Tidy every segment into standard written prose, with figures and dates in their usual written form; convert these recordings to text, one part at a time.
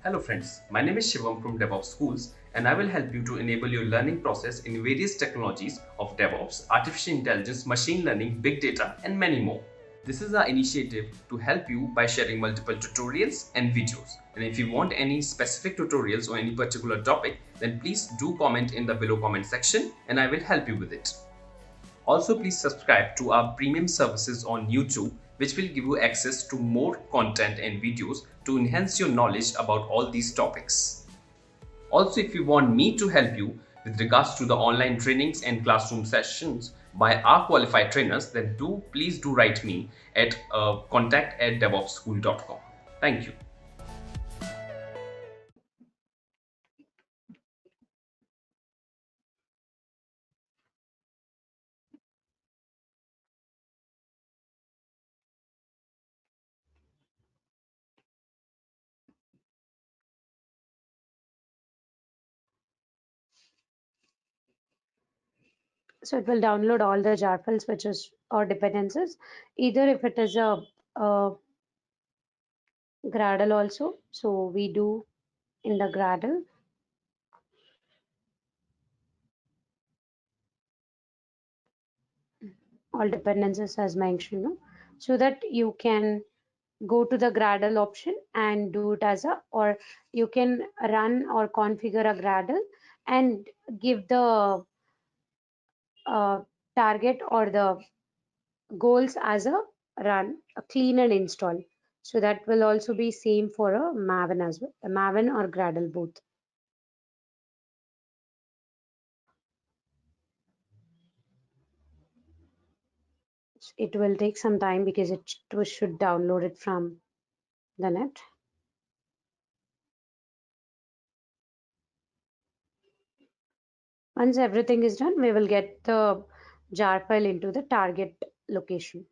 Hello friends, my name is Shivam from DevOps Schools and I will help you to enable your learning process in various technologies of DevOps, artificial intelligence, machine learning, big data and many more. This is our initiative to help you by sharing multiple tutorials and videos. And if you want any specific tutorials or any particular topic, then please do comment in the below comment section and I will help you with it. Also, please subscribe to our premium services on YouTube, which will give you access to more content and videos to enhance your knowledge about all these topics. Also, if you want me to help you with regards to the online trainings and classroom sessions by our qualified trainers, then please do write me at contact@devopsschool.com. Thank you. So it will download all the jar files which is or dependencies, either if it is a Gradle also. So we do in the Gradle. All dependencies as mentioned, no? So that you can go to the Gradle option and do it as a, or you can run or configure a Gradle and give the uh, target or the goals as a run, a clean and install. So that will also be same for a Maven as well, a Maven or Gradle both. It will take some time because should download it from the net. Once everything is done, we will get the jar file into the target location.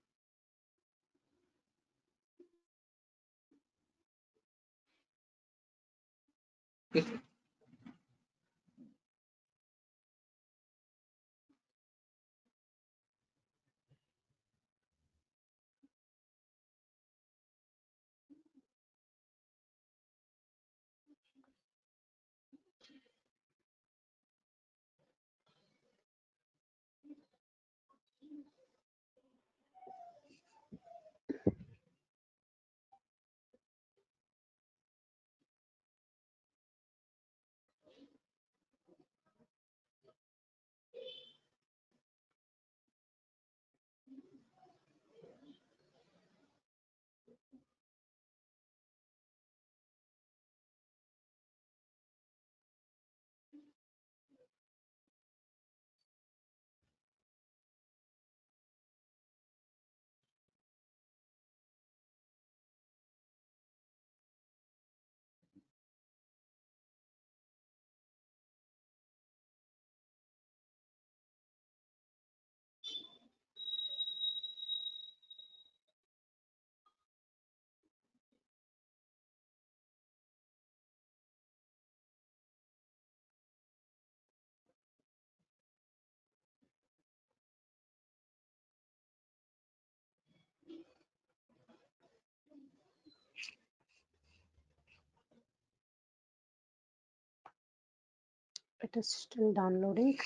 It is still downloading.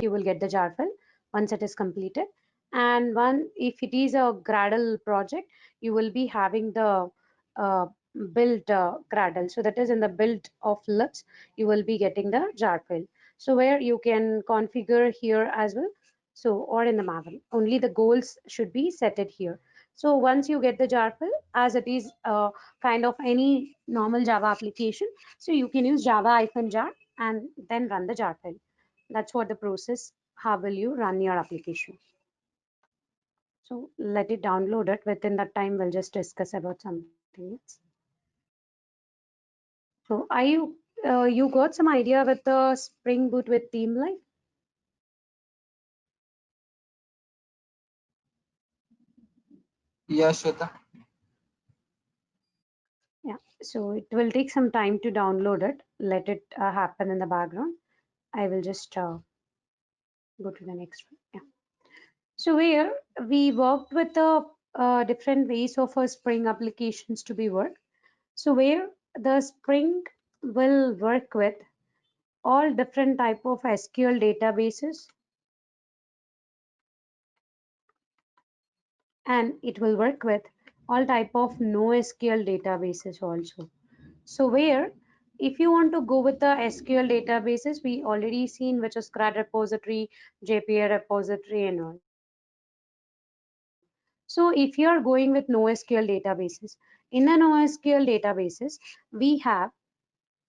You will get the jar file once it is completed. And one, if it is a Gradle project, you will be having the uh, build Gradle. So that is in the build of libs, you will be getting the jar file. So where you can configure here as well So, or in the Maven, only the goals should be set it here. So once you get the jar file, as it is kind of any normal Java application, so you can use java-jar and then run the jar file. That's what the process. How will you run your application? So let it download it. Within that time, we'll just discuss about something else. So are you got some idea with the Spring Boot with Theme Life? Yeah, Shweta. Yeah. So it will take some time to download it. Let it happen in the background. I will just go to the next one. Yeah. So here we worked with the different ways of our Spring applications to be worked. So where the Spring will work with all different type of SQL databases, and it will work with all type of NoSQL databases also. So where if you want to go with the SQL databases, we already seen which is CRUD repository, JPA repository and all. So if you are going with NoSQL databases, in the NoSQL databases, we have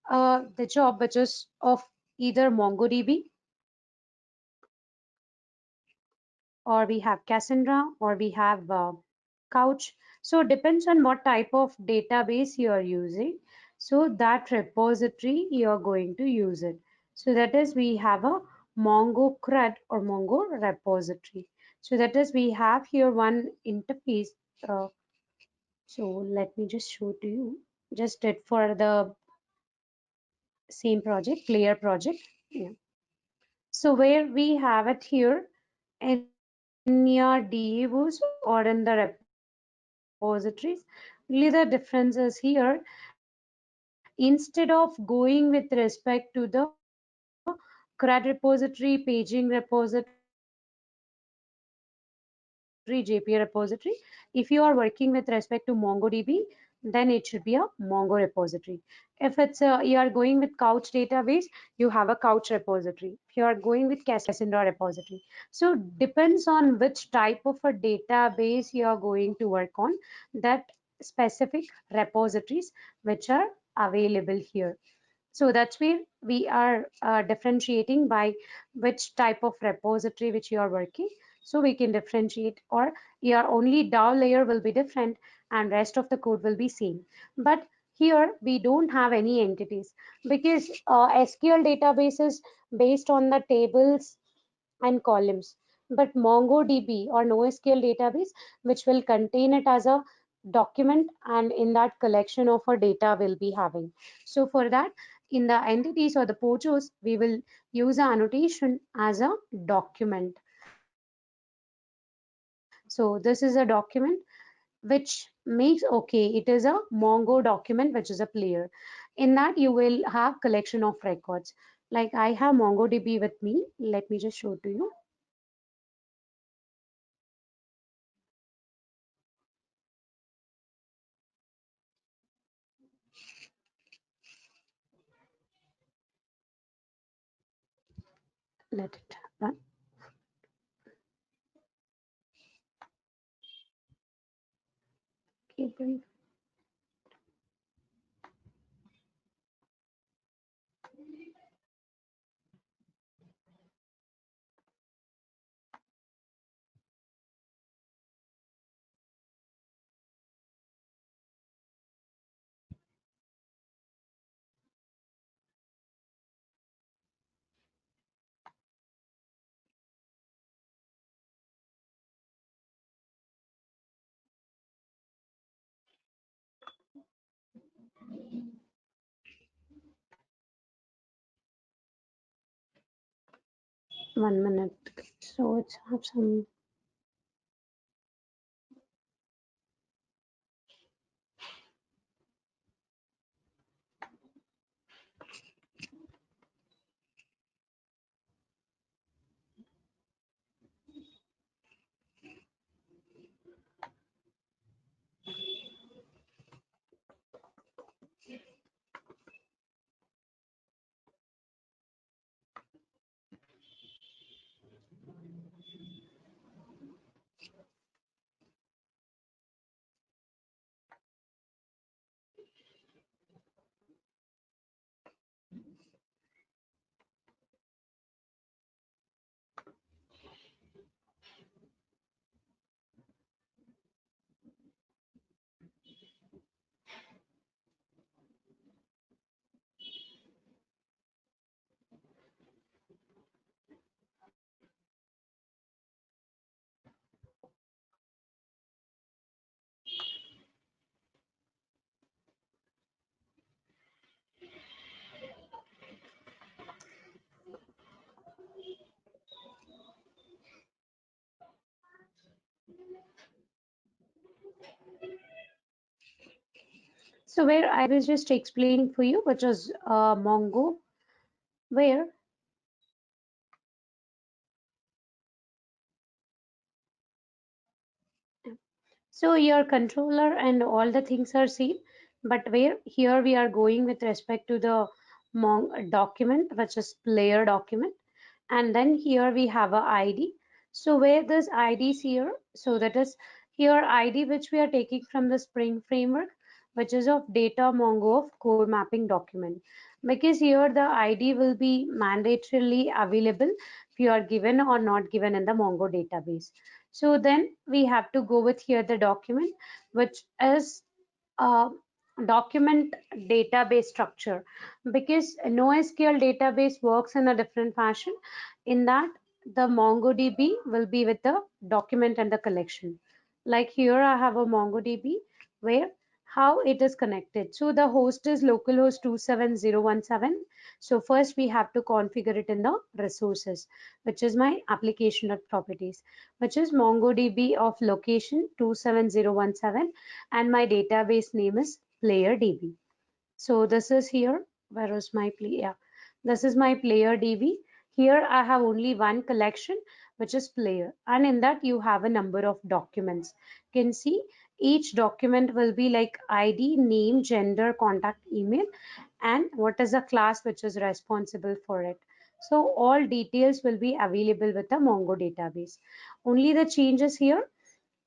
the job which is of either MongoDB, or we have Cassandra, or we have Couch. So it depends on what type of database you are using. So that repository you are going to use it. So that is we have a Mongo CRUD or Mongo repository. So that is we have here one interface. Uh, so let me just show to you. Just did for the same project, player project. Yeah. So where we have it here in your DAOs or in the repositories, really the difference is here. Instead of going with respect to the CRUD repository, paging repository, JPA repository, if you are working with respect to MongoDB, then it should be a MongoDB. If you are working with respect to MongoDB, then it should be a Mongo repository. If it's you are going with Couch database, you have a Couch repository. If you are going with Cassandra repository, so depends on which type of a database you are going to work on, that specific repositories which are available here. So that's where we are differentiating by which type of repository which you are working. So we can differentiate, or your only DAO layer will be different and rest of the code will be same. But here we don't have any entities, because SQL databases based on the tables and columns, but MongoDB or NoSQL database, which will contain it as a document, and in that collection of our data will be having. So for that, in the entities or the POJOs, we will use a annotation as a document. So this is a document which makes okay, it is a Mongo document which is a player. In that you will have collection of records. Like I have MongoDB with me. Let me just show to you. Let it run. Keep going. 1 minute. So it's have some. So where I was just explaining for you, which is Mongo, where so your controller and all the things are same, but where here we are going with respect to the document, which is player document, and then here we have a ID. So where this ID is here, so that is here ID which we are taking from the Spring framework, which is of data Mongo of core mapping document. Because here the ID will be mandatorily available if you are given or not given in the Mongo database. So then we have to go with here the document, which is a document database structure, because NoSQL database works in a different fashion. In that, the MongoDB will be with the document and the collection. Like here, I have a MongoDB where how it is connected. So the host is localhost 27017. So first we have to configure it in the resources, which is my application properties, which is MongoDB of location 27017, and my database name is PlayerDB. So this is here. Where is my play? Yeah, this is my player DB. Here I have only one collection, which is player, and in that you have a number of documents. You can see each document will be like ID, name, gender, contact, email, and what is the class which is responsible for it. So all details will be available with the Mongo database. Only the changes here,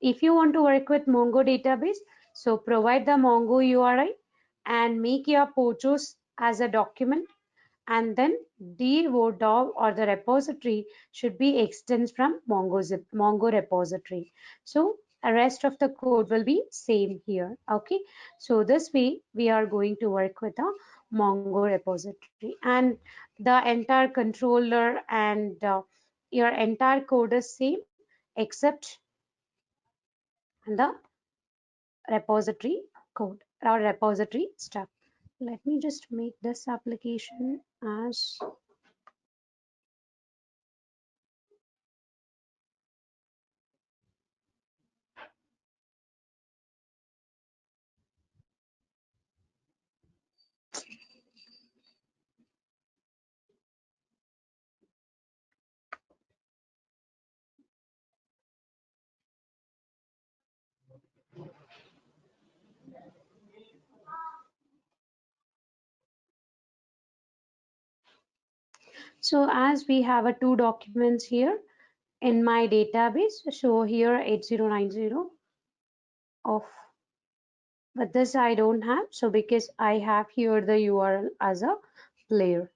if you want to work with Mongo database, so provide the Mongo URI and make your POCHOS as a document, and then DODOV or the repository should be extends from Mongo repository. So the rest of the code will be same here. Okay. So this way we are going to work with a Mongo repository, and the entire controller and your entire code is same except the repository code or repository stuff. Let me just make this application as so as we have a two documents here in my database. So here 8090 of, but this I don't have. So because I have here the URL as a player.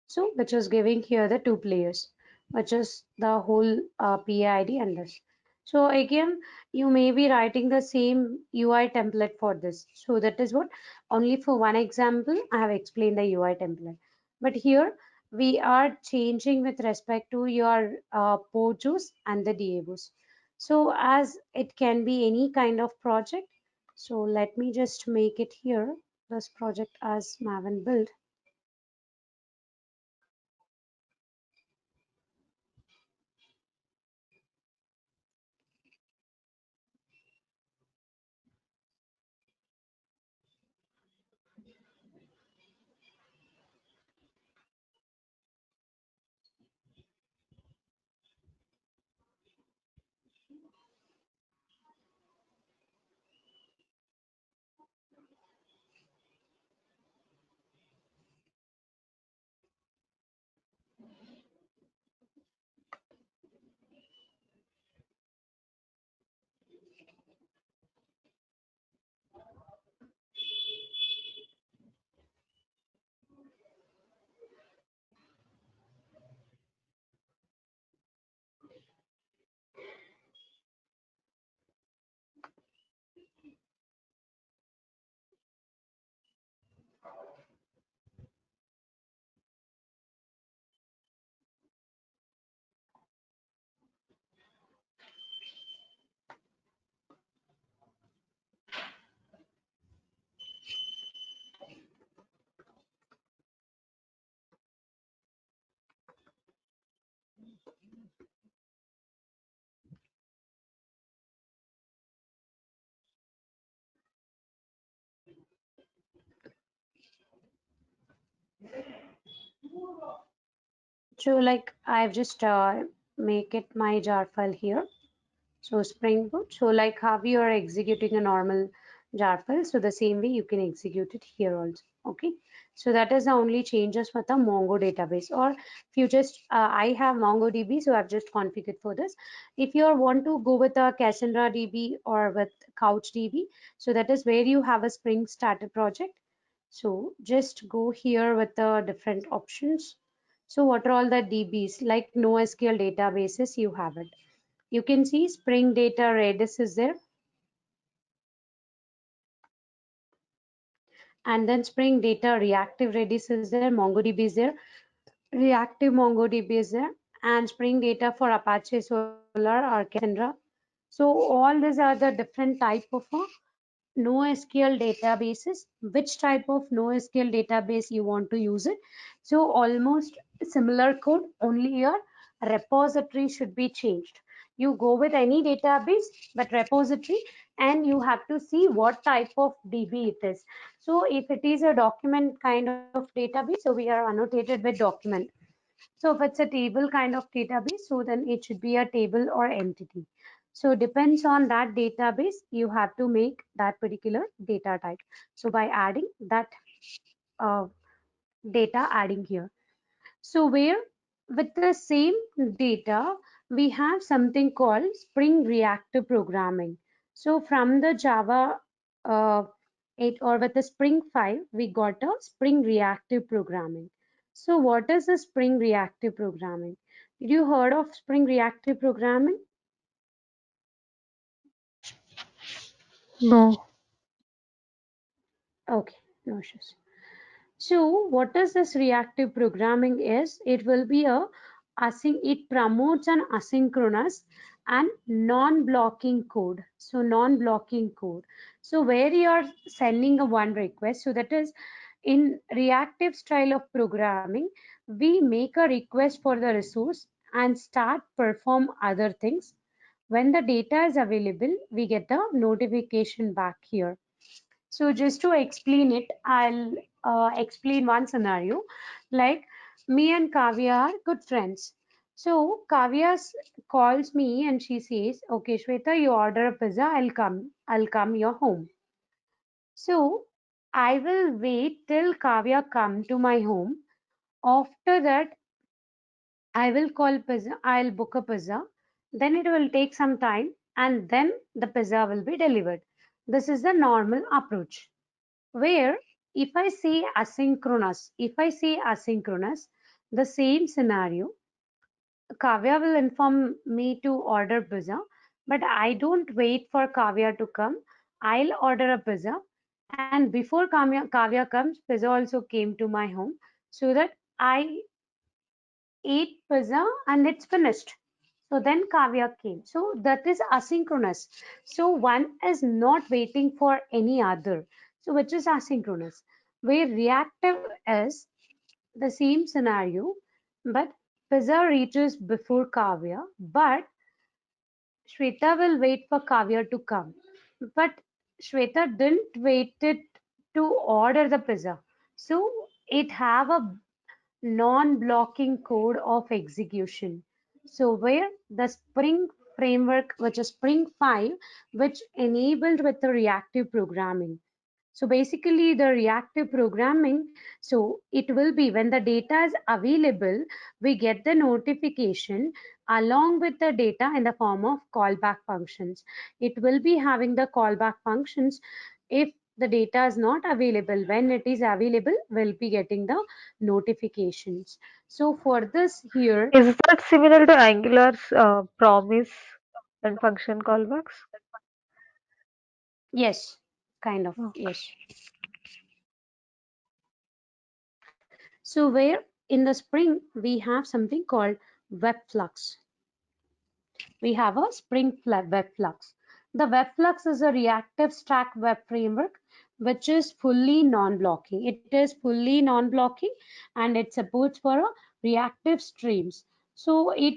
So which is giving here the two players, which is the whole PID and this. So again, you may be writing the same UI template for this. So that is what, only for one example I have explained the UI template. But here we are changing with respect to your POJOs and the DABOs. So as it can be any kind of project. So let me just make it here, this project as Maven build. So like I've just make it my jar file here. So Spring Boot. So like how you are executing a normal jar file, so the same way you can execute it here also. Okay. So that is the only changes with the Mongo database. Or if you just, I have MongoDB, so I've just configured for this. If you want to go with a Cassandra DB or with CouchDB, so that is where you have a Spring starter project. So just go here with the different options. So what are all the DBs like NoSQL databases you have it. You can see Spring Data Redis is there, and then Spring Data Reactive Redis is there, MongoDB is there, Reactive MongoDB is there, and Spring Data for Apache Solar or Cassandra. So all these are the different type of NoSQL databases. Which type of NoSQL database you want to use it? So almost similar code, only your repository should be changed. You go with any database, but repository, and you have to see what type of DB it is. So if it is a document kind of database, so we are annotated with document. So if it's a table kind of database, so then it should be a table or entity. So depends on that database, you have to make that particular data type. So by adding that uh, data adding here. So where with the same data, we have something called Spring Reactive Programming. So from the Java uh, 8 or with the Spring 5, we got a Spring Reactive Programming. So what is the Spring Reactive Programming? Did you heard of Spring Reactive Programming? No. Okay, no issues. So what is this reactive programming is? It will be it promotes an asynchronous and non-blocking code. So non-blocking code. So where you are sending a one request, so that is in reactive style of programming, we make a request for the resource and start perform other things. When the data is available, we get a notification back here. So just to explain it, I'll explain one scenario. Like me and Kavya are good friends. So Kavya calls me and she says, "Okay, Shweta, you order a pizza. I'll come. I'll come your home." So I will wait till Kavya come to my home. After that, I will call pizza. I'll book a pizza. Then it will take some time, and then the pizza will be delivered. This is the normal approach. Where if I say asynchronous, the same scenario, Kavya will inform me to order pizza, but I don't wait for Kavya to come. I'll order a pizza, and before Kavya comes, pizza also came to my home, so that I ate pizza and it's finished. So then Kavya came. So that is asynchronous. So one is not waiting for any other. So which is asynchronous. Where reactive is the same scenario, but pizza reaches before Kavya, but Shweta will wait for Kavya to come. But Shweta didn't wait it to order the pizza. So it have a non-blocking code of execution. So where the Spring framework, which is Spring 5, which enabled with the reactive programming. So basically the reactive programming, so it will be when the data is available, we get the notification along with the data in the form of callback functions. It will be having the callback functions. If the data is not available, when it is available, we'll be getting the notifications. So for this here, Is that similar to Angular's promise and function callbacks? yes, kind of, Okay. yes. So where in the Spring, we have something called Webflux. We have a Spring Webflux. The Webflux is a reactive stack web framework which is fully non-blocking. It is fully non-blocking and it supports for a reactive streams. So it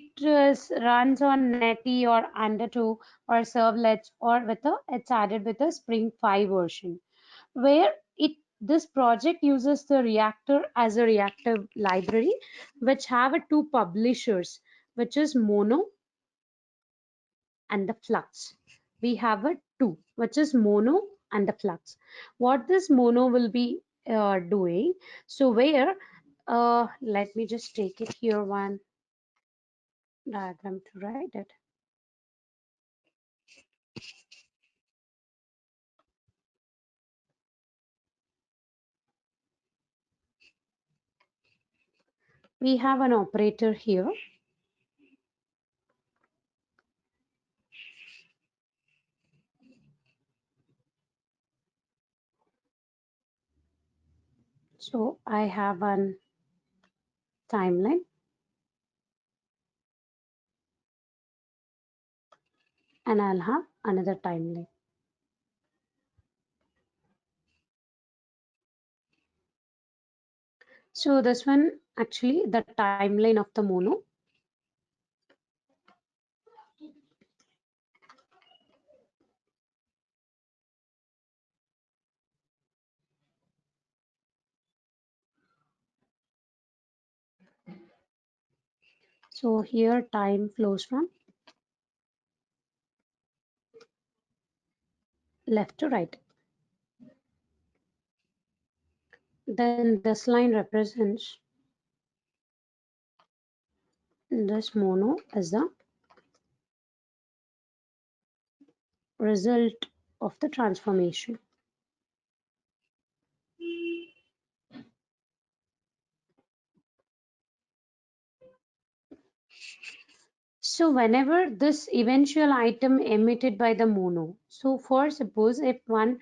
runs on Netty or Undertow or servlets or with a it's added with a Spring 5 version where it This project uses the reactor as a reactor library, which have a two publishers, which is Mono and the Flux. We have a two, which is Mono and the Flux. What this Mono will be doing, so where, let me just take it here, one diagram to write it. We have an operator here. So I have one timeline and I'll have another timeline. So this one actually the timeline of the Mono. So here time flows from left to right. Then this line represents this Mono as the result of the transformation. So whenever this eventual item emitted by the Mono, so for suppose if one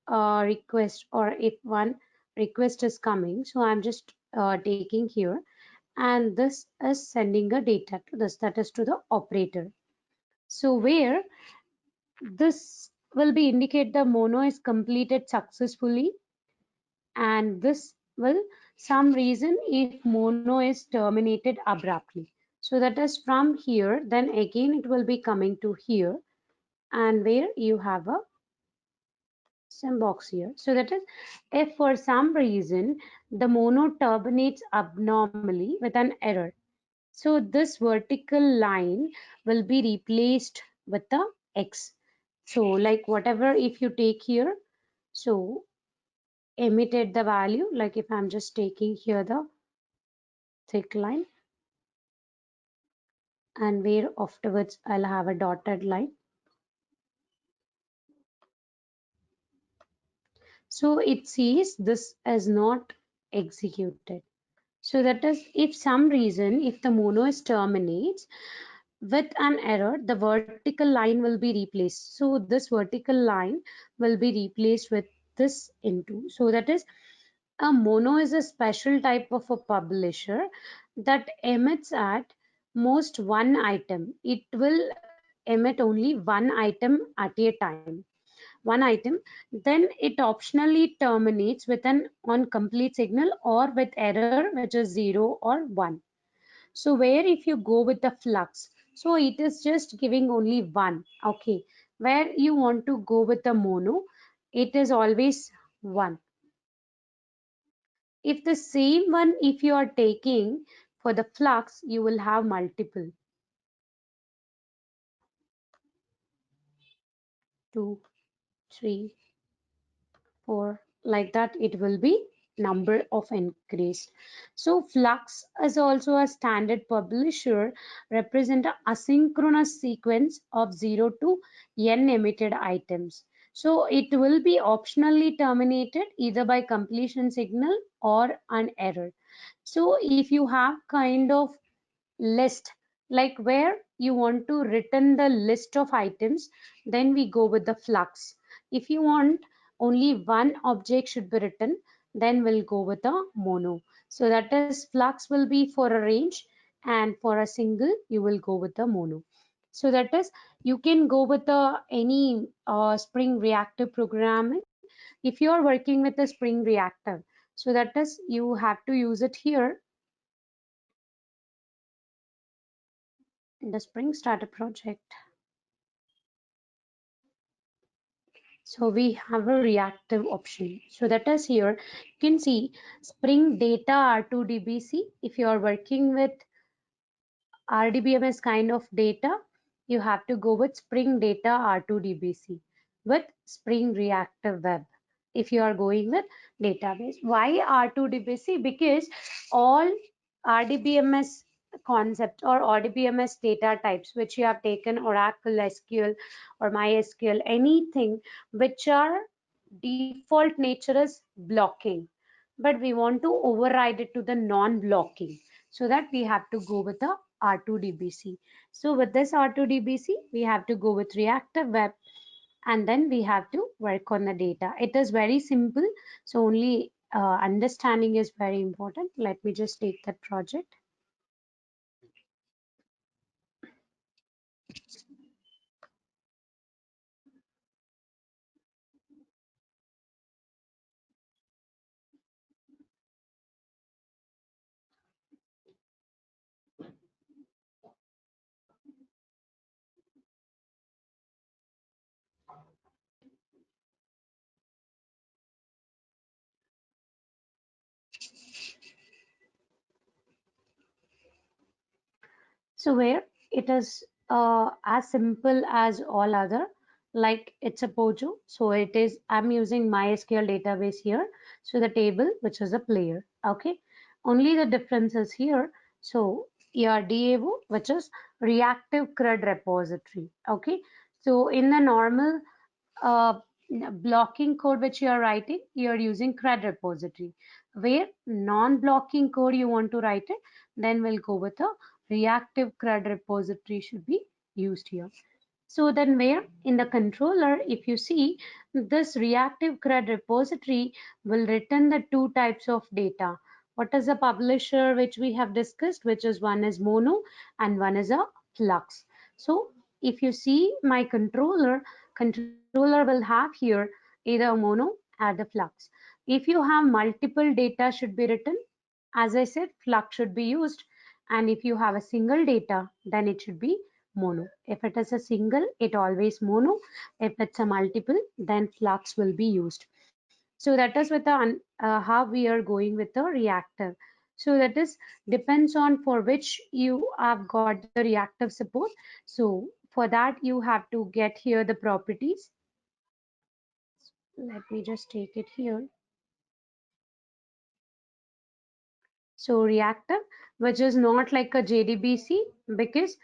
request or if one request is coming, so I'm just taking here, and this is sending a data to this, that is to the operator. So where this will be indicate the Mono is completed successfully, and this will some reason if Mono is terminated abruptly. So that is from here, then again it will be coming to here, and where you have a some box here. So that is if for some reason the Mono terminates abnormally with an error, so this vertical line will be replaced with the X. So like whatever if you take here, so emitted the value, like if I'm just taking here the thick line, and where afterwards I'll have a dotted line. So it says this is not executed. So that is if some reason if the Mono is terminates with an error, the vertical line will be replaced. So this vertical line will be replaced with this into. So that is a Mono is a special type of a publisher that emits at most one item. It will emit only one item at a time. One item, then it optionally terminates with an on complete signal or with error which is 0 or 1. So where if you go with the flux, so it is just giving only one. Okay, where you want to go with the Mono, it is always one. If the same one if you are taking for the flux, you will have multiple, 2, 3, 4, like that it will be number of increase. So flux is also a standard publisher represent a asynchronous sequence of 0 to n emitted items. So it will be optionally terminated either by completion signal or an error. So if you have kind of list, like where you want to return the list of items, then we go with the flux. If you want only one object should be written, then we'll go with the Mono. So that is flux will be for a range, and for a single you will go with the Mono. So that is you can go with the any spring reactor programming if you are working with the spring reactor. So that is you have to use it here in the spring starter project. So we have a reactive option. So that is here, you can see Spring Data R2DBC. If you are working with RDBMS kind of data, you have to go with Spring Data R2DBC with Spring Reactive Web. If you are going with database, why R2DBC? Because all RDBMS concepts or RDBMS data types which you have taken, Oracle, SQL or MySQL, anything which are default nature is blocking, but we want to override it to the non-blocking, so that we have to go with the R2DBC. So with this R2DBC, we have to go with reactive web, and then we have to work on the data. It is very simple, so only understanding is very important. Let me just take that project. So where it is as simple as all other, like it's a POJO. So it is, I'm using MySQL database here. So the table, which is a player, okay. Only the difference is here. So your DAO, which is reactive CRUD repository, okay. So in the normal uh, blocking code which you are writing, you are using CRUD repository. Where non-blocking code you want to write it, then we'll go with a reactive CRUD repository should be used here. So then where in the controller, if you see this reactive CRUD repository will return the two types of data. What is the publisher which we have discussed, which is one is mono and one is a flux. So if you see my controller will have here either mono or the flux. If you have multiple data should be written, as I said, flux should be used, and if you have a single data, then it should be mono. If it is a single, it always mono. If it's a multiple, then flux will be used. So that is with the how we are going with the reactive. So that is depends on for which you have got the reactive support. So for that you have to get here the properties. Let me just take it here. So reactive, which is not like a JDBC, because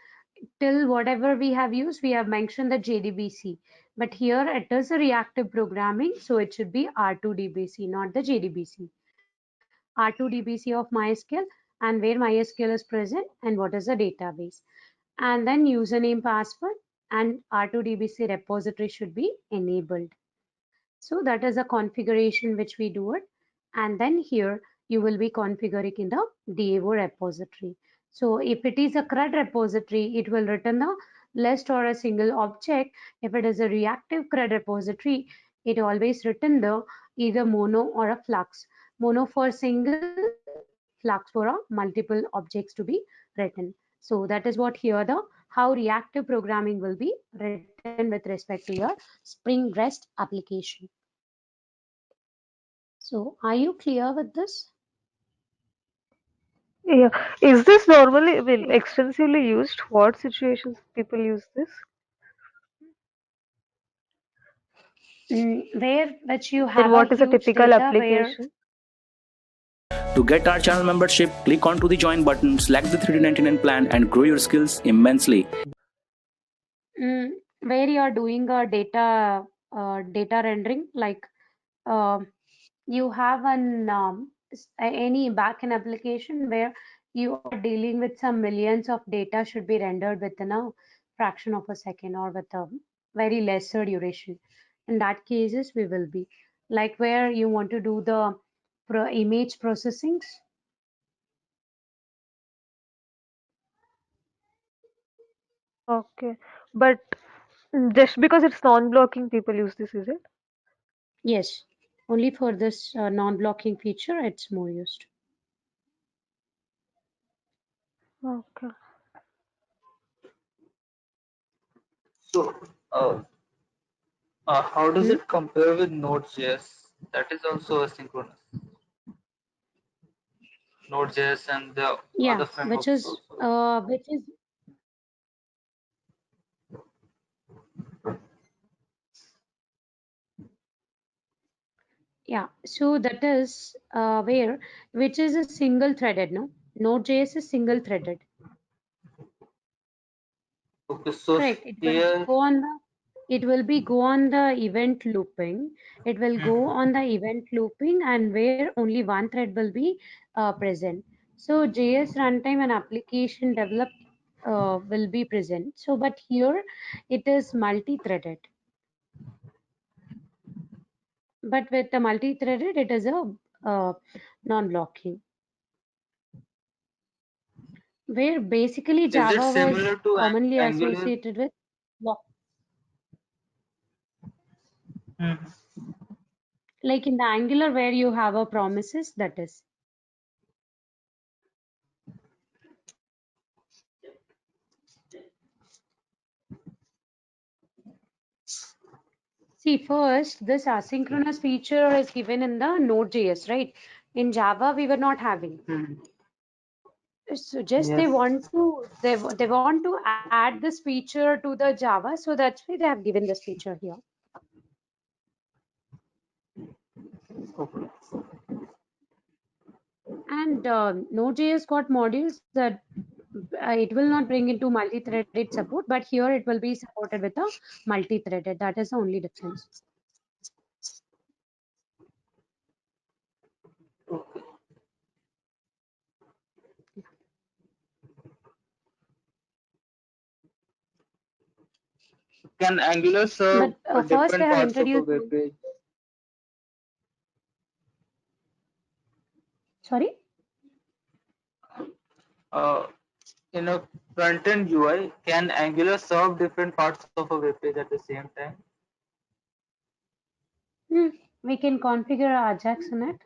till whatever we have used, we have mentioned the JDBC. But here it is a reactive programming, so it should be R2DBC, not the JDBC. R2DBC of MySQL, and where MySQL is present and what is the database. And then username, password, and R2DBC repository should be enabled. So that is a configuration which we do it. And then here you will be configuring in the DAO repository. So if it is a CRUD repository, it will return the list or a single object. If it is a reactive CRUD repository, it always return the either mono or a flux. Mono for single, flux for a multiple objects to be written. So that is what here the how reactive programming will be written with respect to your Spring REST application. So are you clear with this? Yeah. Is this normally, well, extensively used? What situations people use this? Where which you And have a what is a huge typical data where application? To get our channel membership, click onto the join button, select the 3D99 plan, and grow your skills immensely. where you are doing a data rendering, like uh, you have an any backend application where you are dealing with some millions of data should be rendered within a fraction of a second or with a very lesser duration. In that cases, we will be like where you want to do the image processing. Okay. But just because it's non-blocking, people use this, is it? Yes, only for this non-blocking feature, it's more used. Okay. So, uh, How does Hmm? it compare with Node.js? That is also asynchronous. Node.js and the Yeah, other frameworks also. which is yeah. So that is where which is a single threaded. No, Node.js is single threaded. Okay, so Correct. It will be here, go on the go on the event looping. It will go mhm, on the event looping and where only one thread will be present. So JS runtime and application developed will be present. So but here it is multi-threaded. But with the multi-threaded, it is a non-blocking. Where basically is it Java was similar to commonly Angular? associated with block. Mhm. Like in the Angular where you have a promises, that is. See, first, this asynchronous feature is given in the Node.js, right? In Java, we were not having. Mhm. So just they Yes. want to they want to add this feature to the Java, so that's why they have given this feature here. Okay. And Node.js got modules that it will not bring into multi-threaded support, but here it will be supported with a multi-threaded. That is the only difference. Okay. Can Angular serve But first, they different have parts of a introduced. web page? Sorry. Uh, in a front-end UI, can Angular serve different parts of a web page at the same time? Hmm. We can configure Ajax in it.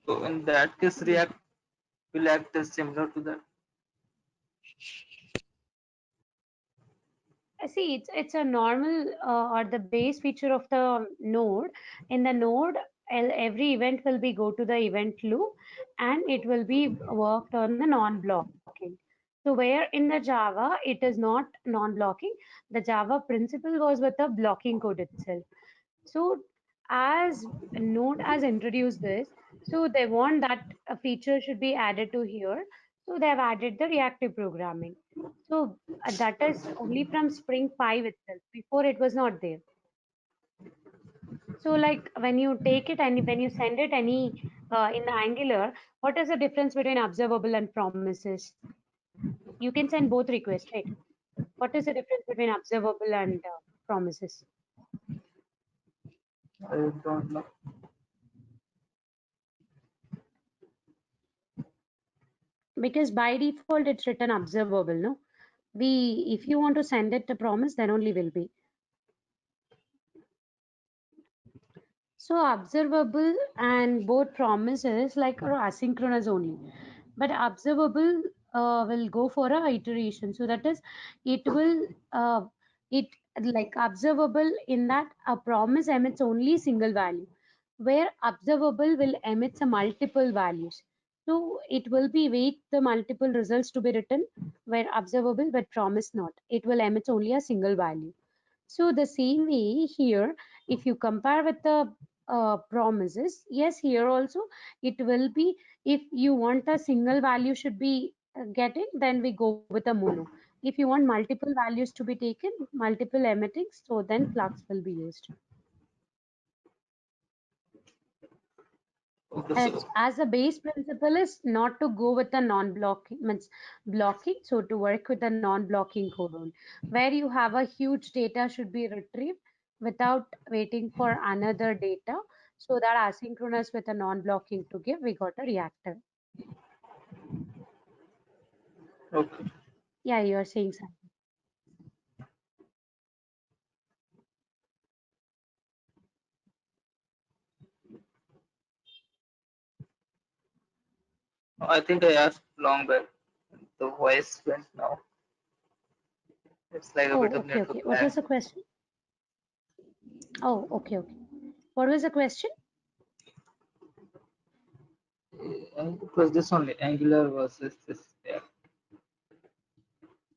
So in that case, React will act as similar to that. See, it's a normal or the base feature of the node. In the node, every event will be go to the event loop, and it will be worked on the non-blocking. So where in the Java it is not non-blocking, the Java principle was with the blocking code itself. So as Node has introduced this, so they want that a feature should be added to here. So they have added the reactive programming. So that is only from Spring 5 itself. Before it was not there. So like when you take it and when you send it any in the Angular, what is the difference between observable and promises? You can send both requests, right? What is the difference between observable and promises? I don't know. Because by default it's written observable, no? We if you want to send it a promise, then only will be. So observable and both promises like are asynchronous only, but observable will go for a iteration. So that is, it will it like observable in that a promise emits only single value, where observable will emit a multiple values. So it will be wait the multiple results to be written, where observable but promise not. It will emit only a single value. So the same way here, if you compare with the promises, yes, here also it will be if you want a single value should be getting, then we go with a mono. If you want multiple values to be taken, multiple emitting, so then flux will be used. Okay, As a base principle is not to go with the non-blocking means blocking, so to work with a non-blocking code on where you have a huge data should be retrieved without waiting for another data, so that asynchronous with a non-blocking to give we got a reactive. okay. Yeah, you are saying something. I think I asked long back. The voice went now. It's like a Oh, bit of okay, network okay. What lag. was the question? Oh, okay, okay. What was the question? And it was this only, Angular versus this. Yeah.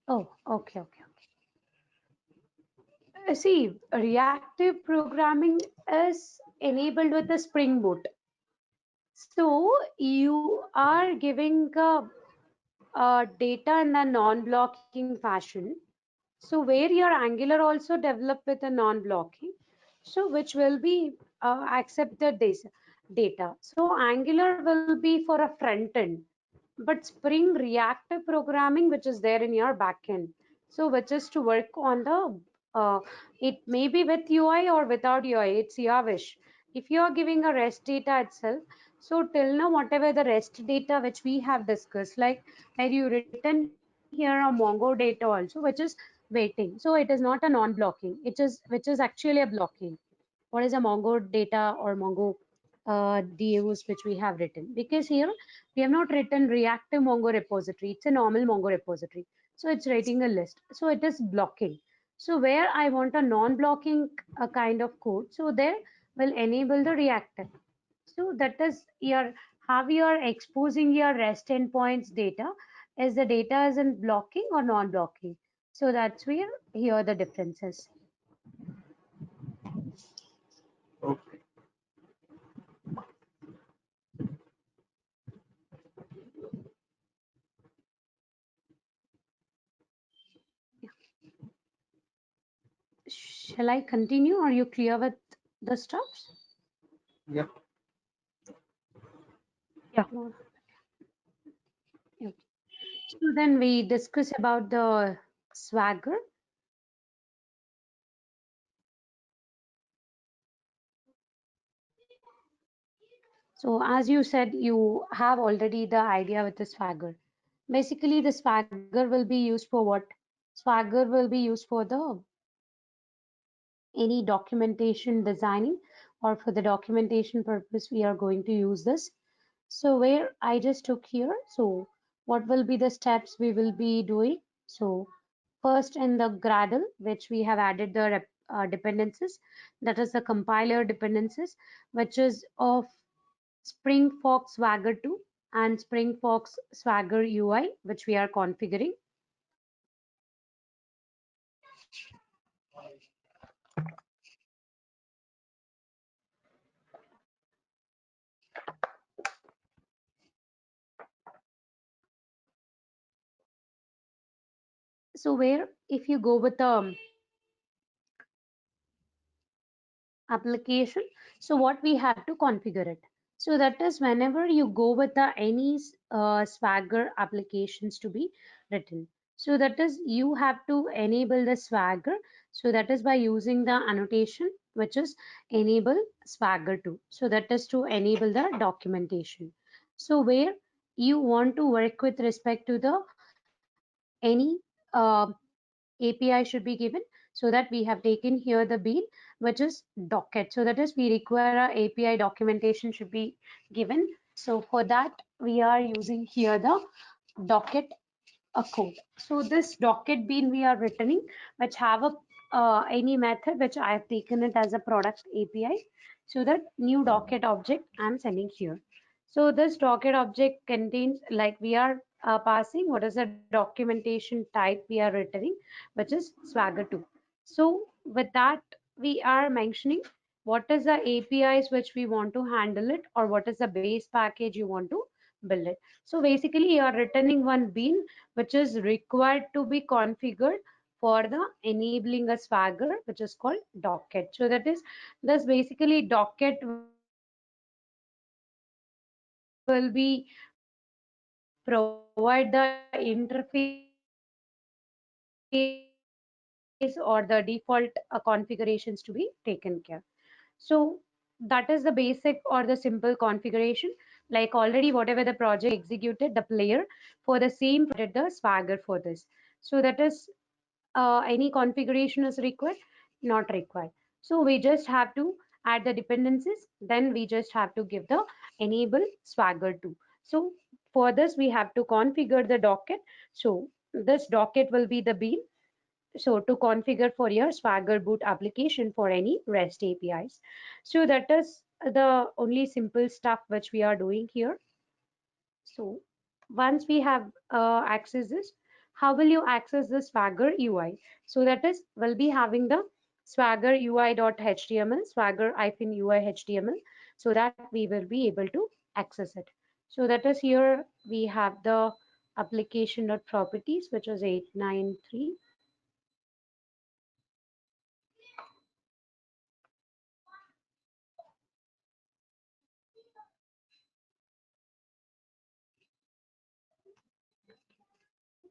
Oh, okay, okay. See, reactive programming is enabled with the Spring Boot. So you are giving data in a non-blocking fashion. So where your Angular also developed with a non-blocking, so which will be accepted this data. So Angular will be for a front end, but Spring reactive programming, which is there in your backend, so which is to work on the it may be with UI or without UI, it's your wish. If you are giving a REST data itself, so till now whatever the REST data which we have discussed, like where you written here a Mongo data also, which is waiting. So it is not a non-blocking, it is which is actually a blocking. What is a Mongo data or Mongo DAOs which we have written? Because here we have not written reactive Mongo repository, it's a normal Mongo repository. So it's writing a list. So it is blocking. So where I want a non-blocking kind of code, so there will enable the reactive. So that is your how you are exposing your REST endpoints data. Is the data is in blocking or non-blocking? So that's where here the differences. Okay. Shall I continue? Are you clear with the stuffs? Yep. Yeah. No. Okay. So then we discuss about the Swagger. So as you said, you have already the idea with the Swagger. Basically, the Swagger will be used for what? Swagger will be used for the any documentation designing, or for the documentation purpose we are going to use this. So where I just took here, so what will be the steps we will be doing? So first in the Gradle, which we have added the dependencies, that is the compiler dependencies, which is of Spring Fox Swagger 2 and Spring Fox Swagger UI, which we are configuring. So where if you go with the application, so what we have to configure it. So that is whenever you go with the any Swagger applications to be written. So that is you have to enable the Swagger. So that is by using the annotation which is enable Swagger to. So that is to enable the documentation. So where you want to work with respect to the any uh, API should be given, so that we have taken here the bean which is docket. So that is we require a API documentation should be given. So for that we are using here the docket a code. So this docket bean we are returning which have a any method which I have taken it as a product API. So that new docket object I'm sending here. So this docket object contains like we are passing what is the documentation type we are returning, which is Swagger 2. So with that we are mentioning what is the APIs which we want to handle it, or what is the base package you want to build it. So basically you are returning one bean which is required to be configured for the enabling a Swagger, which is called docket. So that is this basically docket will be provide the interface or the default configurations to be taken care. So that is the basic or the simple configuration. Like already whatever the project executed, the player for the same project we have provided the Swagger for this. So that is any configuration is required? Not required. So we just have to add the dependencies, then we just have to give the enable Swagger 2. So for this we have to configure the docket. So this docket will be the bean. So to configure for your Swagger boot application for any REST APIs. So that is the only simple stuff which we are doing here. So once we have access this, how will you access the Swagger UI? So that is, we'll be having the Swagger UI.html, Swagger-UI HTML, so that we will be able to access it. So that is here we have the application.properties, which is 893.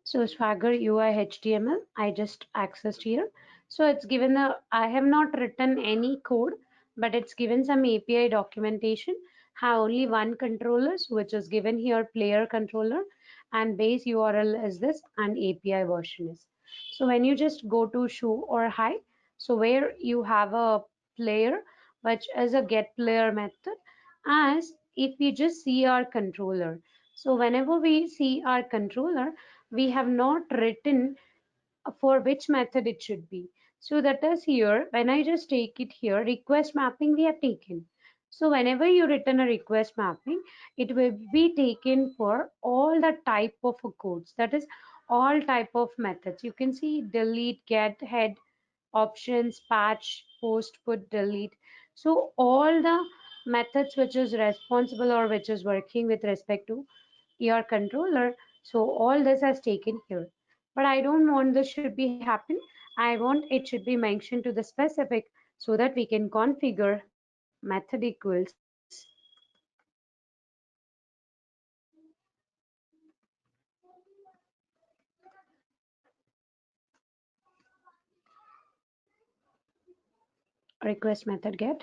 So Swagger UI HTML, I just accessed here. So it's given the, I have not written any code, but it's given some API documentation. Have only one controller, which is given here player controller, and base URL is this, and API version is. So when you just go to show or hide, so where you have a player, which is a get player method, as if we just see our controller. So whenever we see our controller, we have not written for which method it should be. So that is here, when I just take it here, request mapping we have taken. So whenever you return a request mapping, it will be taken for all the type of codes. That is all type of methods. You can see delete, get, head, options, patch, post, put, delete. So all the methods which is responsible or which is working with respect to your controller. So all this has taken here. But I don't want this should be happen. I want it should be mentioned to the specific so that we can configure method equals request method get.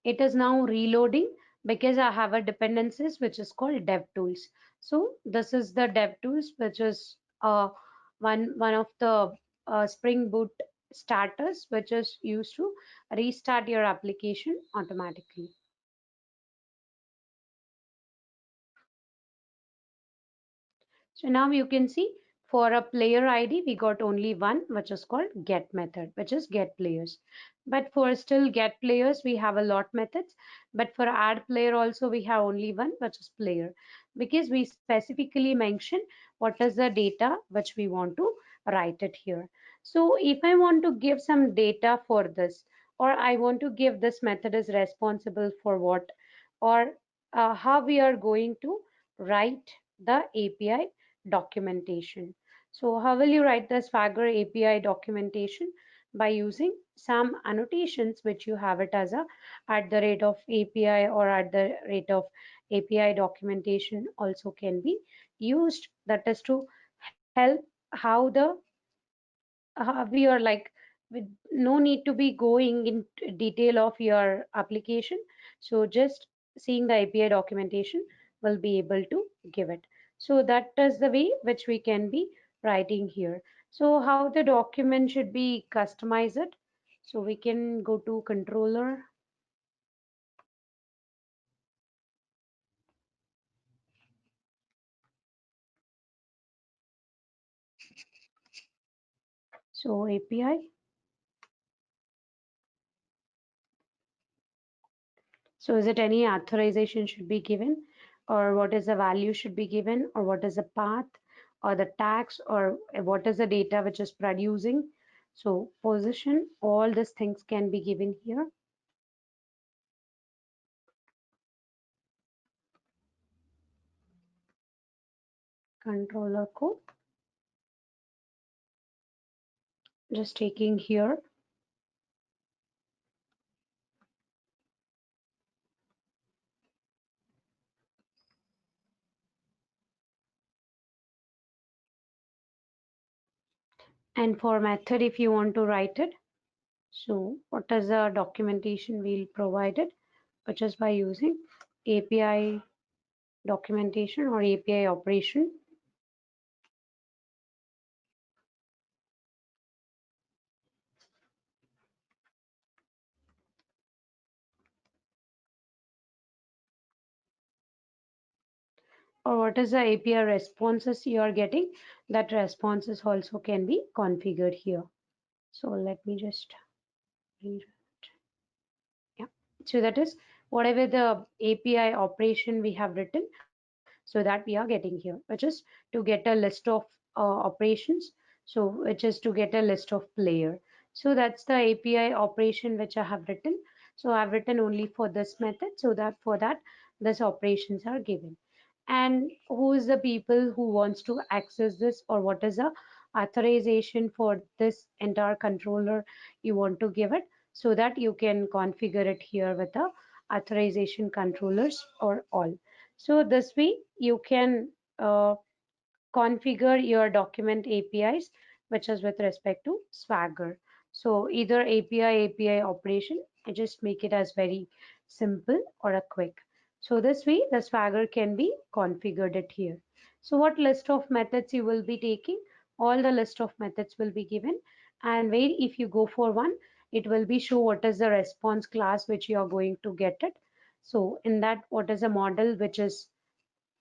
It is now reloading because I have a dependencies which is called DevTools. So this is the DevTools, which is one of the Spring Boot starters, which is used to restart your application automatically. So now you can see for a player ID, we got only one, which is called get method, which is get players. But for still get players, we have a lot methods. But for add player also, we have only one, which is player, because we specifically mention what is the data which we want to write it here. So if I want to give some data for this, or I want to give this method is responsible for what, or how we are going to write the API documentation. So how will you write the Swagger API documentation? By using some annotations which you have it as a at the rate of API or at the rate of API documentation also can be used. That is to help how the we are like with no need to be going in detail of your application. So just seeing the API documentation will be able to give it. So that is the way which we can be writing here. So how the document should be customized. So we can go to controller. So API. So is it any authorization should be given, or what is the value should be given, or what is the path or the tags, or what is the data which is producing? So position, all these things can be given here. Controller code. Just taking here. And for method, if you want to write it, so what is the documentation we'll provide it, which is by using API documentation or API operation. or what is the API responses you are getting, that responses also can be configured here. So let me just read it. Yeah. So that is whatever the API operation we have written, so that we are getting here, which is to get a list of operations. So which is to get a list of player. So that's the API operation which I have written. So I've written only for this method, so that for that these operations are given. And who is the people who wants to access this, or what is the authorization for this entire controller you want to give it, so that you can configure it here with the authorization controllers or all. So this way you can configure your document APIs, which is with respect to Swagger. So either API operation, I just make it as very simple or a quick. So this way the Swagger can be configured it here. So what list of methods you will be taking? All the list of methods will be given, and where if you go for one, it will be show what is the response class which you are going to get it. So in that, what is a model which is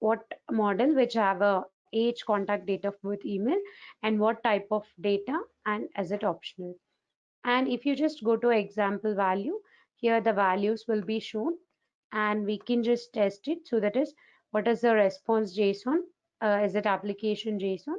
what model which have a age, contact data with email, and what type of data, and is it optional. And if you just go to example value, here the values will be shown, and we can just test it. So that is what is the response JSON, is it application JSON,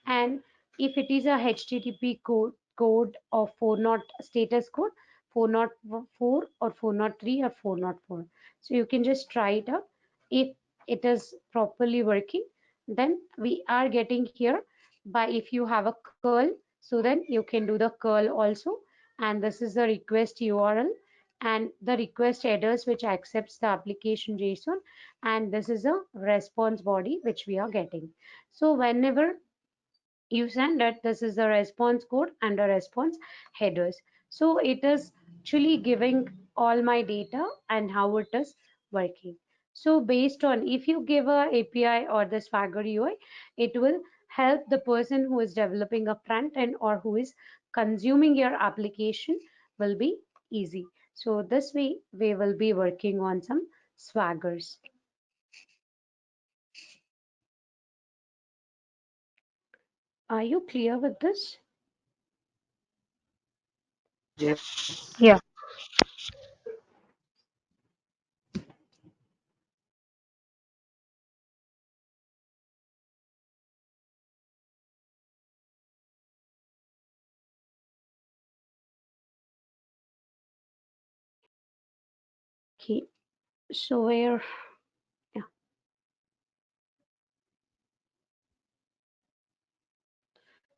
and if it is a HTTP code of 40 status code 404 or 403 or 404. So you can just try it out. If it is properly working, then we are getting here by if you have a curl, so then you can do the curl also. And this is the request URL and the request headers which accepts the application JSON, and this is a response body which we are getting. So whenever you send that, this is the response code and the response headers. So it is actually giving all my data and how it is working. So based on if you give a API or the Swagger UI, it will help the person who is developing a front end or who is consuming your application will be easy. So this way we will be working on some Swaggers. Are you clear with this? Yes. Yeah. Okay. So where, yeah.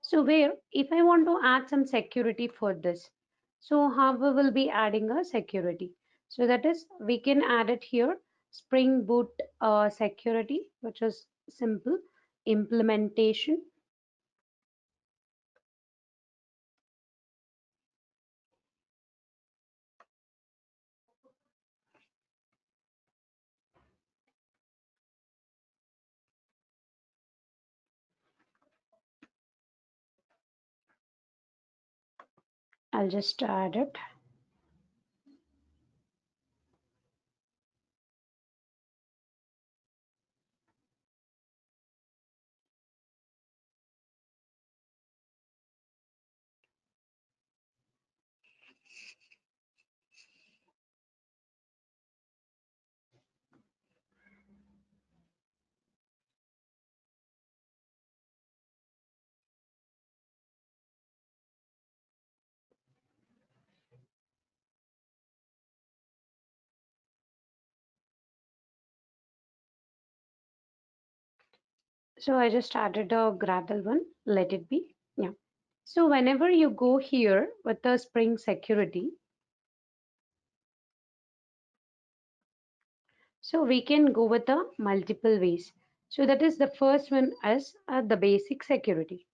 So where if I want to add some security for this, so how we will be adding a security? So that is we can add it here, Spring Boot security, which is simple implementation. I'll just add it. So I just added a Gradle one. Let it be. Yeah. So whenever you go here with the Spring security, so we can go with the multiple ways. So that is the first one as the basic security.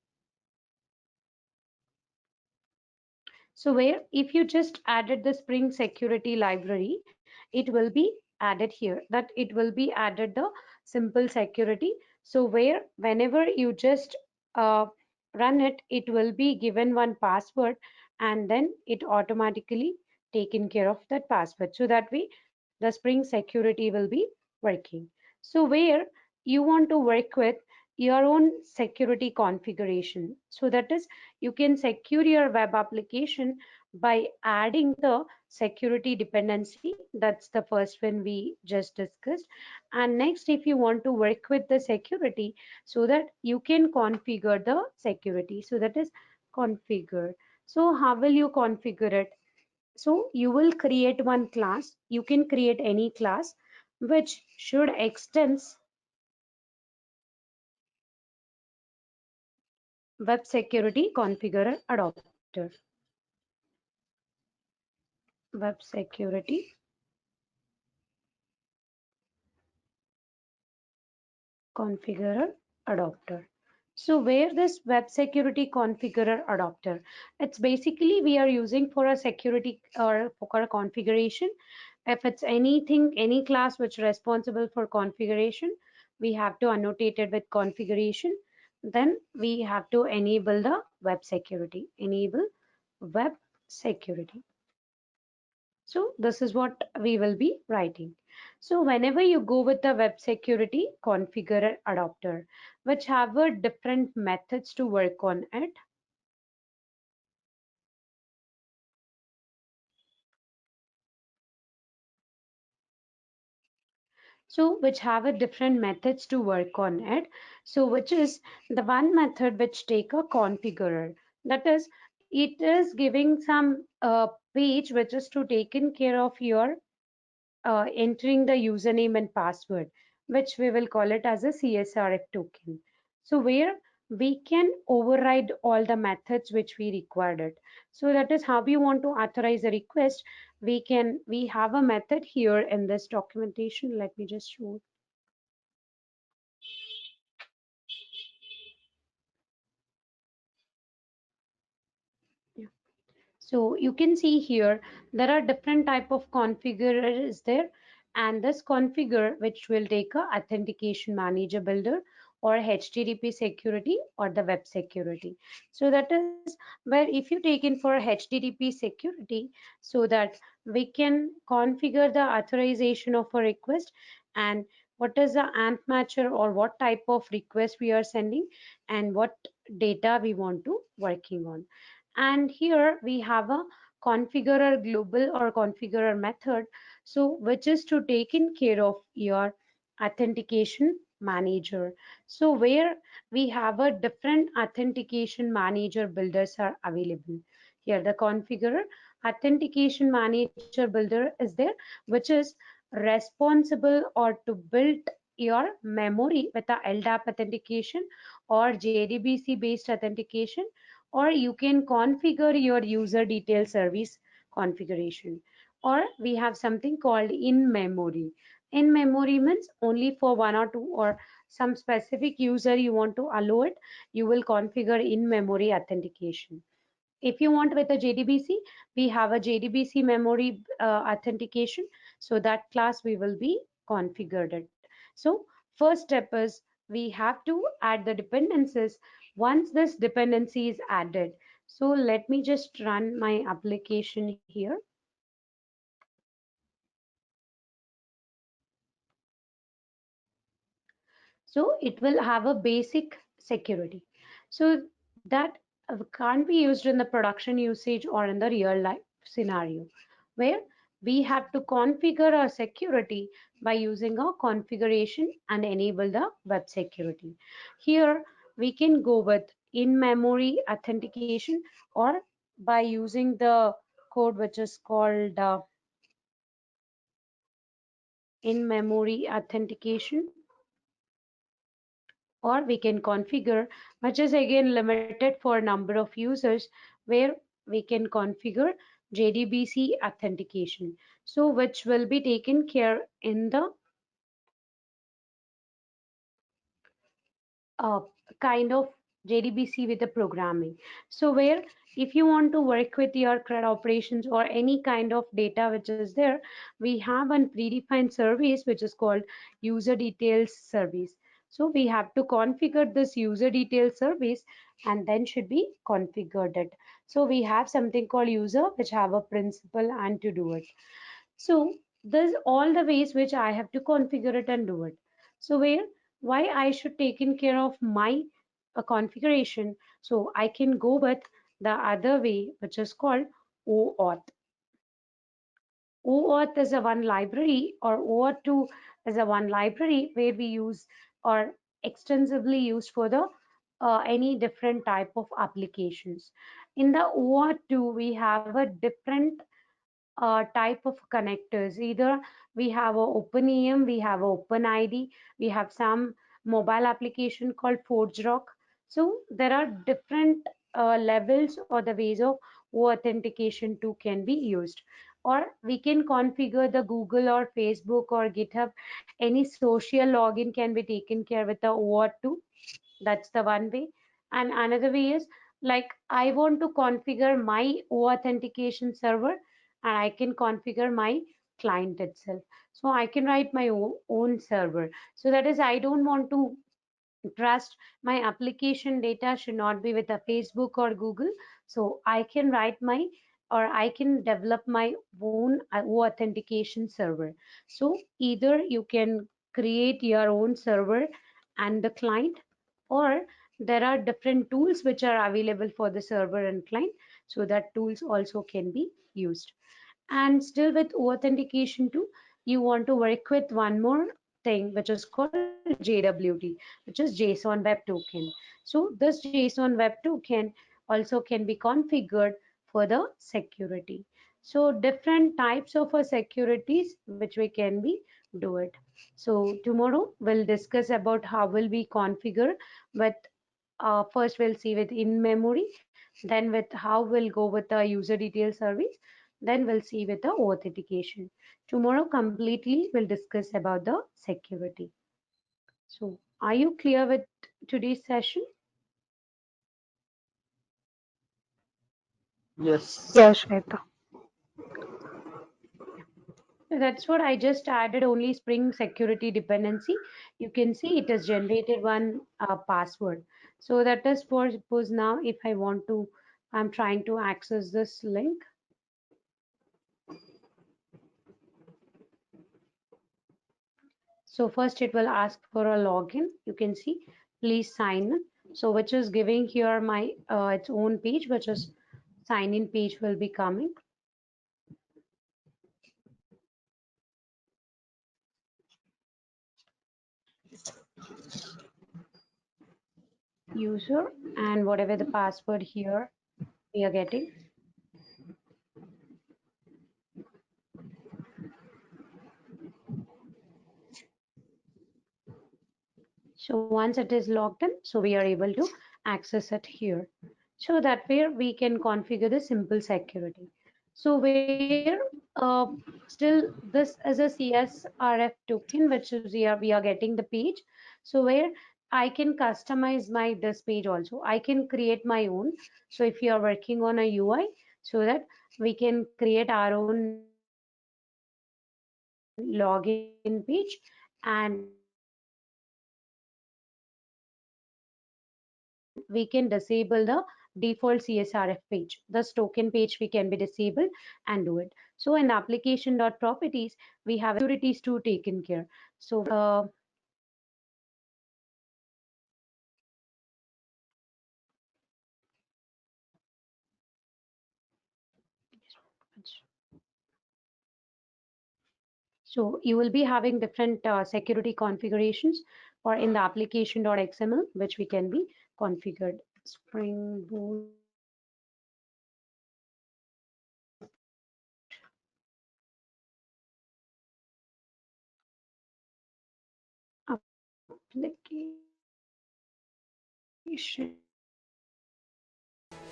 So where if you just added the Spring Security library, it will be added here, that it will be added the simple security. So where whenever you just run it, it will be given one password, and then it automatically taken care of that password. So that way the Spring Security will be working. So where you want to work with your own security configuration. So that is, you can secure your web application by adding the security dependency. That's the first one we just discussed. And next, if you want to work with the security, so that you can configure the security. So that is configure. So how will you configure it? So you will create one class. You can create any class which should extends web security configurer adapter. Web security configurer adapter. So where this web security configurer adapter, it's basically we are using for a security or for a configuration. If it's anything, any class which responsible for configuration, we have to annotate it with configuration. Then we have to enable the web security, enable web security. So this is what we will be writing. So whenever you go with the web security configurer adapter, which have a different methods to work on it. So which have a different methods to work on it. So which is the one method which take a configurer. That is, it is giving some page which is to taken care of your entering the username and password, which we will call it as a CSRF token. So where we can override all the methods which we required it. So that is how we want to authorize a request. We have a method here in this documentation. Let me just show. Yeah. So you can see here there are different type of configurers there, and this configure which will take a authentication manager builder or HTTP security or the web security. So that is where if you take in for HTTP security, so that we can configure the authorization of a request and what is the AMP matcher or what type of request we are sending and what data we want to working on. And here we have a configurer global or configurer method, so which is to take in care of your authentication manager. So where we have a different authentication manager builders are available. Here the configurer authentication manager builder is there, which is responsible or to build your memory with the LDAP authentication or JDBC based authentication, or you can configure your user detail service configuration, or we have something called in memory. In memory means only for one or two or some specific user you want to allow it, you will configure in memory authentication. If you want with a JDBC, we have a JDBC memory authentication, so that class we will be configured it. So first step is we have to add the dependencies. Once this dependency is added, so let me just run my application here. So it will have a basic security. So that can't be used in the production usage or in the real life scenario, where we have to configure our security by using a configuration and enable the web security. Here we can go with in-memory authentication or by using the code which is called in-memory authentication, or we can configure, which is again limited for number of users, where we can configure JDBC authentication, so which will be taken care in the uh, kind of JDBC with the programming. So where if you want to work with your CRUD operations or any kind of data which is there, we have a predefined service which is called user details service. So we have to configure this user details service and then should be configured it. So we have something called user which have a principal and to do it. So there's all the ways which I have to configure it and do it. So where why I should taken care of my configuration. So I can go with the other way, which is called OAuth. OAuth is a one library, or OAuth 2 is a one library where we use or extensively used for the any different type of applications. In the OAuth 2, we have a different type of connectors. Either we have a OpenEM, we have a OpenID, we have some mobile application called ForgeRock. So there are different levels or the ways of authentication too can be used. Or we can configure the Google or Facebook or GitHub. Any social login can be taken care with the OAuth 2. That's the one way. And another way is, like, I want to configure my authentication server, and I can configure my client itself. So I can write my own server. So that is, I don't want to trust my application data should not be with a Facebook or Google. So I can write my, or I can develop my own authentication server. So either you can create your own server and the client, or there are different tools which are available for the server and client, so that tools also can be used. And still with authentication too, you want to work with one more thing, which is called JWT, which is JSON Web Token. So this JSON Web Token also can be configured for the security. So different types of securities which we can be do it. So tomorrow we'll discuss about how will we configure with first we'll see with in memory, then with how we'll go with the user detail service, then we'll see with the authentication. Tomorrow completely we'll discuss about the security. So are you clear with today's session? Yes. Yeah, Shweta. That's what I just added, only Spring security dependency. You can see it has generated one password. So that is for suppose now if I want to, I'm trying to access this link. So first it will ask for a login. You can see, please sign in. So which is giving here my its own page, which is sign in page will be coming. User and whatever the password here we are getting. So once it is logged in, so we are able to access it here. So that way we can configure the simple security. So where still this is a CSRF token, which is we are getting the page. So where I can customize my this page also. I can create my own. So if you are working on a UI, so that we can create our own login page, and we can disable the default CSRF page. This token page we can be disabled and do it. So in application.properties, we have securities to taken care. So so you will be having different security configurations, or in the application.xml, which we can be configured. Spring Boot application.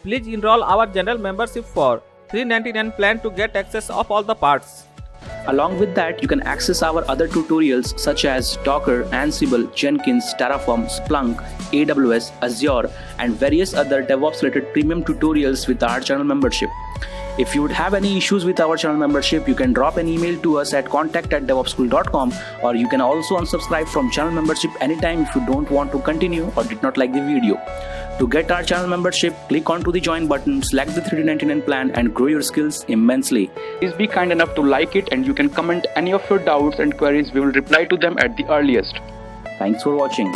Please enroll our general membership for $399 plan to get access of all the parts. Along with that, you can access our other tutorials such as Docker, Ansible, Jenkins, Terraform, Splunk, AWS, Azure, and various other DevOps related premium tutorials with our channel membership. If you would have any issues with our channel membership, you can drop an email to us at contact@devopsschool.com, or you can also unsubscribe from channel membership anytime if you don't want to continue or did not like the video. To get our channel membership, click onto the join button, select the $399 plan, and grow your skills immensely. Please be kind enough to like it, and you can comment any of your doubts and queries. We will reply to them at the earliest. Thanks for watching.